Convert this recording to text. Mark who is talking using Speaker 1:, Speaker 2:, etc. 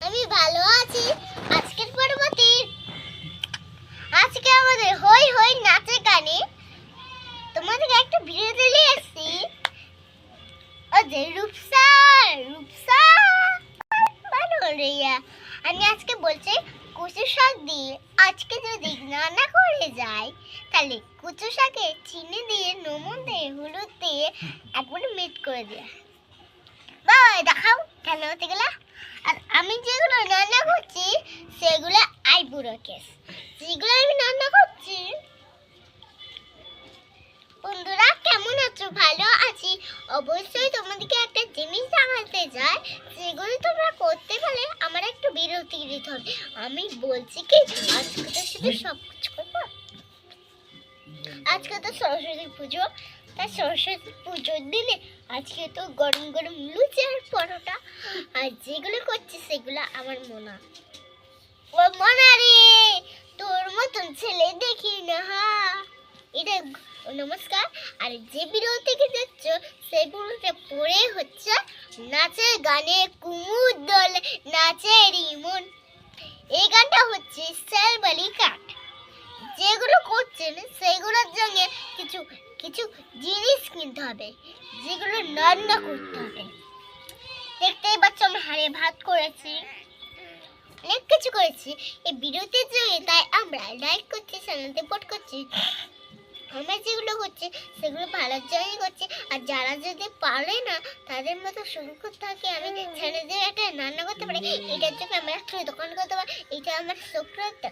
Speaker 1: আমি ভালো আছি। আজকের পর্বতে আজকে আমাদের হই হই নাচে গানে তোমাদের একটা ভিডিও দিলে এসেছি। ও যে রূপসা রূপসা ভালো রিয়া, আমি আজকে বলছি কচু শাক দিয়ে আজকে যদি রান্না করে যায় তাহলে কচু শাকে চিনি দিয়ে নুন দিয়ে হলুদ দিয়ে একবার মিট করে দিয়ে বাবা দেখাও কেন হতে গেলা। আর আমি যেগুলো রান্না করছি সেগুলো আইবুড়ো কেস, যেগুলো আমি রান্না করছি। বন্ধুরা কেমন আছো? ভালো আছি। অবশ্যই তোমাদেরকে একটা জিনিস জানাতে চাই, যেগুলো তোমরা করতে পারলে আমার একটু বিরতি দিতে হবে। আমি বলছি কি আজকে তো শুধু সব কিছু করবো। আজকে তো সরস্বতী পুজো, তাই সরস্বতী পুজোর দিনে আজকে তো গরম গরম লুচি আর পরোটা, আর যেগুলো করছি সেগুলো আমার মোনা। ও মোনা রে, তোর মতন ছেলে দেখি না। এটা নমস্কার। আর যে ভিডিও থেকে দেখছো সেই ভিডিওটা পড়ে হচ্ছে নাচে গানে কুমুদ দল নাচে রিমন। এই গানটা হচ্ছে সেলবালি কাট। যেগুলো করছেন সেগুলোর জন্য কিছু কিছু জিনিস কিনতে হবে, যেগুলো রান্না করতে হবে। দেখতেই পাচ্ছ আমি হাড়ে ভাত করেছি, অনেক কিছু করেছি এই ভিডিওতে জন্য। তাই আমরা লাইক করছি, চ্যানেলতে সাপোর্ট করছি। আমরা যেগুলো করছি সেগুলো ভালোর জন্যই করছি। আর যারা যদি পারে না তাদের মতো শুরু করতে থাকে, আমি ছেলেদের একটা রান্না করতে পারি, এটার জন্য আমরা একটা দোকান করতে পারি। এটা আমার শখ হয়েছে।